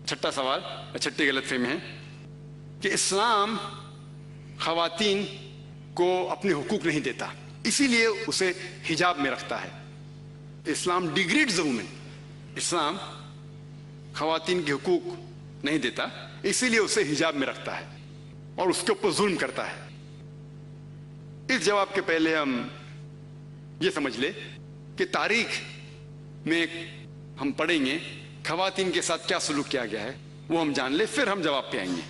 چھٹا سوال، چھٹی غلط فہمی ہے کہ اسلام خواتین کو اپنے حقوق نہیں دیتا، اسی لیے اسے حجاب میں رکھتا ہے. اسلام ڈیگریڈز دا وومن. اسلام خواتین کے حقوق نہیں دیتا، اسی لیے اسے حجاب میں رکھتا ہے اور اس کے اوپر ظلم کرتا ہے. اس جواب کے پہلے ہم یہ سمجھ لیں کہ تاریخ میں ہم پڑھیں گے خواتین کے ساتھ کیا سلوک کیا گیا ہے، وہ ہم جان لیں، پھر ہم جواب پہ آئیں گے.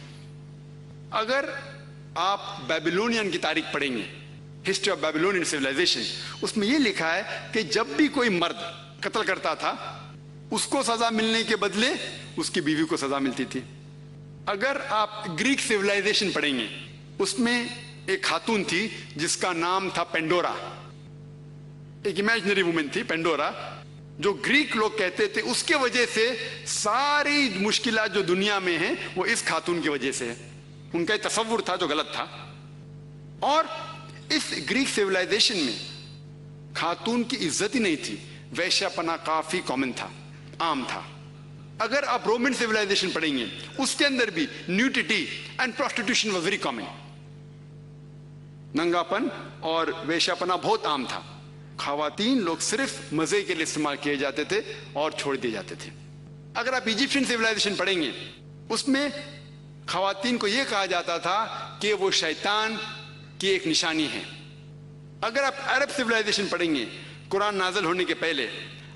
اگر آپ بیبیلونین کی تاریخ پڑھیں گے، ہسٹری آف بیبیلونین سویلائزیشن، اس میں یہ لکھا ہے کہ جب بھی کوئی مرد قتل کرتا تھا اس کو سزا ملنے کے بدلے اس کی بیوی کو سزا ملتی تھی. اگر آپ گریک سویلائزیشن پڑھیں گے، اس میں ایک خاتون تھی جس کا نام تھا پینڈورا، ایک امیجنری وومن تھی پینڈورا، جو گریک لوگ کہتے تھے اس کے وجہ سے ساری مشکلات جو دنیا میں ہیں وہ اس خاتون کی وجہ سے ہے. ان کا ایک تصور تھا جو غلط تھا. اور اس گریک سیولائزیشن میں خاتون کی عزت ہی نہیں تھی، ویشیا پنا کافی کامن تھا، عام تھا. اگر آپ رومن سیولائزیشن پڑھیں گے اس کے اندر بھی nudity and prostitution was very common. ننگا پن اور ویشیا پنا بہت عام تھا. خواتین لوگ صرف مزے کے لیے استعمال کیے جاتے تھے اور چھوڑ دیے جاتے تھے. اگر آپ ایجپشین سیولائزیشن پڑھیں گے اس میں خواتین کو یہ کہا جاتا تھا کہ وہ شیطان کی ایک نشانی ہے. اگر آپ عرب سیولائزیشن پڑھیں گے، قرآن نازل ہونے کے پہلے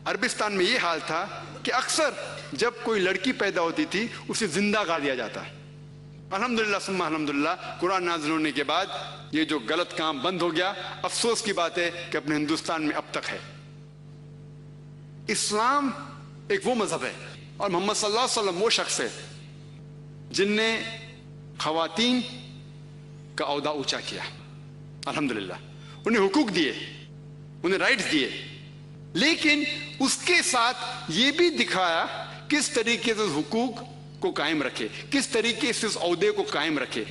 عربستان میں یہ حال تھا کہ اکثر جب کوئی لڑکی پیدا ہوتی تھی اسے زندہ گاڑ دیا جاتا ہے. الحمدللہ ثم الحمدللہ قرآن نازل ہونے کے بعد یہ جو غلط کام بند ہو گیا. افسوس کی بات ہے کہ اپنے ہندوستان میں اب تک ہے. اسلام ایک وہ مذہب ہے اور محمد صلی اللہ علیہ وسلم وہ شخص ہے جن نے خواتین کا عہدہ اونچا کیا. الحمدللہ انہیں حقوق دیے، انہیں رائٹس دیے، لیکن اس کے ساتھ یہ بھی دکھایا کس طریقے سے حقوق کو قائم رکھے، کس طریقے سے اس عہدے کو قائم رکھے.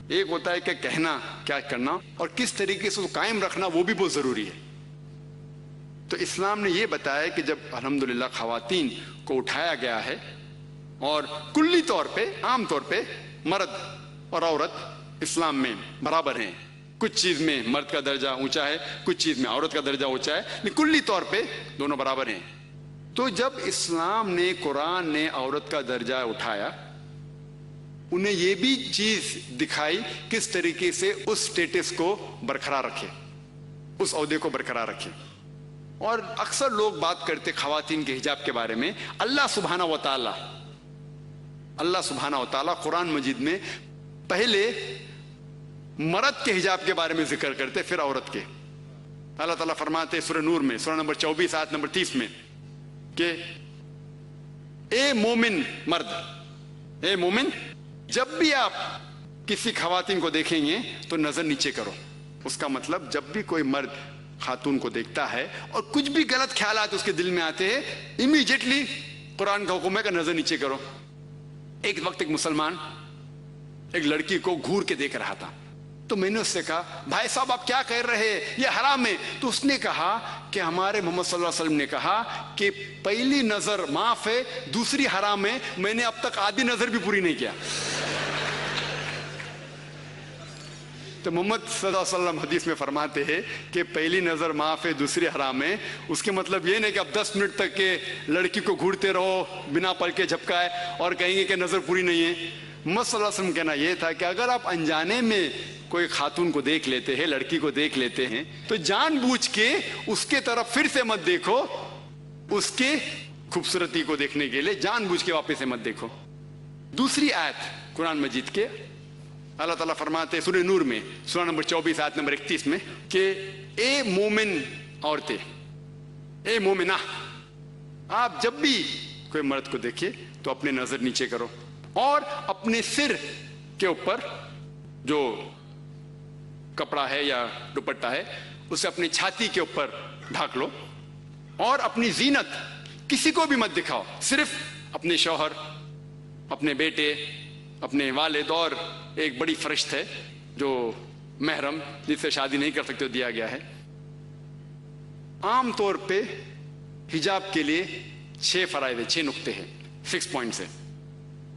ایک ہوتا ہے کہ کہنا کیا کرنا، اور کس طریقے سے قائم رکھنا وہ بھی بہت ضروری ہے. تو اسلام نے یہ بتایا کہ جب الحمدللہ خواتین کو اٹھایا گیا ہے اور کلی طور پہ عام طور پہ مرد اور عورت اسلام میں برابر ہیں. کچھ چیز میں مرد کا درجہ اونچا ہے، کچھ چیز میں عورت کا درجہ اونچا ہے، لیکن کلی طور پہ دونوں برابر ہیں. تو جب اسلام نے، قرآن نے عورت کا درجہ اٹھایا، انہیں یہ بھی چیز دکھائی کس طریقے سے اس سٹیٹس کو برقرار رکھے، اس عہدے کو برقرار رکھے. اور اکثر لوگ بات کرتے خواتین کے حجاب کے بارے میں. اللہ سبحانہ و تعالی قرآن مجید میں پہلے مرد کے حجاب کے بارے میں ذکر کرتے، پھر عورت کے. اللہ تعالیٰ فرماتے سورہ نور میں، سورہ نمبر 24 آیت نمبر 30 میں کہ اے مومن مرد، اے مومن، جب بھی آپ کسی خواتین کو دیکھیں گے تو نظر نیچے کرو. اس کا مطلب جب بھی کوئی مرد خاتون کو دیکھتا ہے اور کچھ بھی غلط خیالات اس کے دل میں آتے ہیں، امیڈیٹلی قرآن کا حکم ہے کہ نظر نیچے کرو. ایک وقت ایک مسلمان ایک لڑکی کو گھور کے دیکھ رہا تھا، تو میں نے اس سے کہا بھائی صاحب آپ کیا کہہ رہے ہیں، یہ حرام ہے. تو اس نے کہا کہ ہمارے محمد صلی اللہ علیہ وسلم نے کہا کہ پہلی نظر معاف ہے، دوسری حرام ہے. میں نے اب تک آدھی نظر بھی پوری نہیں کیا. تو محمد صلی اللہ علیہ وسلم حدیث میں فرماتے ہیں کہ پہلی نظر معاف ہے، دوسری حرام ہے. اس کے مطلب یہ نہیں کہ اب 10 منٹ تک کے لڑکی کو گھورتے رہو بنا پل کے جھپکائے اور کہیں گے کہ نظر پوری نہیں ہے. محمد صلی اللہ علیہ وسلم کہنا یہ تھا کہ اگر آپ انجانے میں کوئی خاتون کو دیکھ لیتے ہیں، لڑکی کو دیکھ لیتے ہیں، تو جان بوجھ کے اس کے طرف پھر سے مت دیکھو. اس کے خوبصورتی کو دیکھنے کے لیے جان بوجھ کے واپس سے مت دیکھو. دوسری آیت قرآن مجید کے اللہ تعالیٰ فرماتے سورہ نور میں، سورہ نمبر 24 آیت نمبر 31 میں کہ اے مومن عورتیں، اے مومنہ، آپ جب بھی کوئی مرد کو دیکھیں تو اپنے نظر نیچے کرو اور اپنے سر کے اوپر جو کپڑا ہے یا دوپٹہ ہے اسے اپنی چھاتی کے اوپر ڈھانک لو. اور اپنی زینت کسی کو بھی مت دکھاؤ، صرف اپنے شوہر، اپنے بیٹے، اپنے والد، اور ایک بڑی فرشت ہے جو محرم جس سے شادی نہیں کر سکتے دیا گیا ہے. عام طور پہ حجاب کے لیے 6 فرائض ہیں، 6 نقطے ہیں، 6 پوائنٹس ہیں.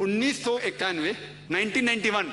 1991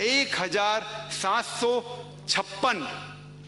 1756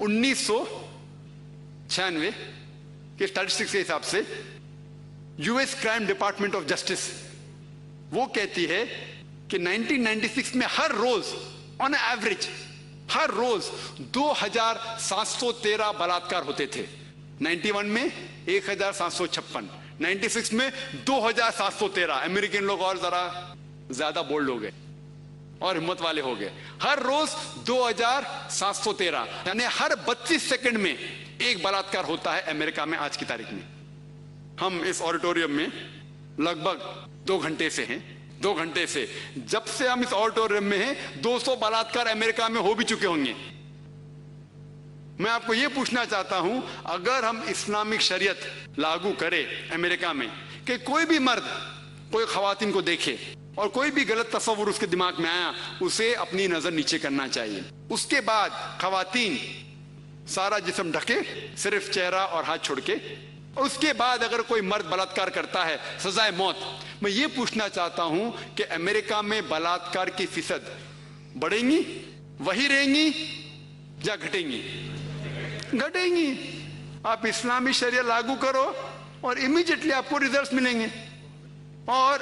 1996 کہ اسٹیٹسٹکس کے حساب سے US crime department of justice وہ کہتی ہے کہ 1996 میں ہر روز آن ایوریج ہر روز 2713 بلاತ್ಕಾರ ہوتے تھے. 91 میں 1756, 96 میں 2713. امریکن لوگ اور ذرا زیادہ بولڈ ہو گئے اور ہمت والے ہو گئے. ہر روز 2713 یعنی ہر 32 سیکنڈ میں ایک بلاತ್ಕಾರ ہوتا ہے امریکہ میں آج کی تاریخ میں. ہم اس آڈیٹوریم میں لگ بھگ 2 گھنٹے سے ہیں. 2 گھنٹے سے جب سے ہم اس آڈیٹوریم میں ہیں 200 بلاತ್ಕಾರ امریکہ میں ہو بھی چکے ہوں گے. میں آپ کو یہ پوچھنا چاہتا ہوں اگر ہم اسلامک شریعت لاگو کرے امریکہ میں کہ کوئی بھی مرد کوئی خواتین کو دیکھے اور کوئی بھی غلط تصور اس کے دماغ میں آیا اسے اپنی نظر نیچے کرنا چاہیے. اس کے بعد خواتین سارا جسم ڈھکے صرف چہرہ اور ہاتھ چھوڑ کے. اس کے بعد اگر کوئی مرد بلاತ್ಕಾರ کرتا ہے سزائے موت. میں یہ پوچھنا چاہتا ہوں کہ امریکہ میں بلاತ್ಕಾರ کی فیصد بڑھیں گی وہی رہیں گی یا گھٹیں گی؟ گھٹیں گی. آپ اسلامی شریعت لاگو کرو اور امیجیٹلی آپ کو ریزلٹس ملیں گے. اور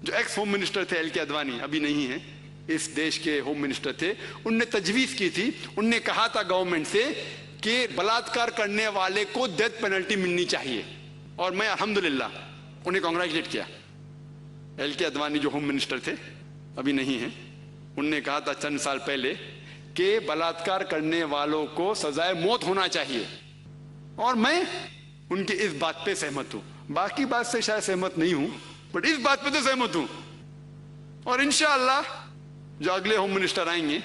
جو ایکس ہوم منسٹر تھے LK اڈوانی ابھی نہیں ہیں اس دیش کے ہوم منسٹر تھے, ان نے تجویز کی تھی, ان نے کہا تھا گورنمنٹ سے کہ بلاತ್ಕಾರ کرنے والے کو ڈیتھ پینلٹی ملنی چاہیے. اور میں الحمدللہ انہیں کانگریچولیٹ کیا. LK اڈوانی جو ہوم منسٹر تھے ابھی نہیں ہیں, ان نے کہا تھا چند سال پہلے کہ بلاತ್ಕಾರ کرنے والوں کو سزائے موت ہونا چاہیے. اور میں ان کی اس بات پہ سہمت ہوں. باقی بات سے شاید سہمت نہیں ہوں بٹ اس بات پہ تو سہمت ہوں. اور انشاءاللہ جو اگلے ہوم منسٹر آئیں گے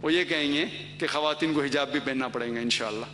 وہ یہ کہیں گے کہ خواتین کو حجاب بھی پہننا پڑے گا انشاءاللہ.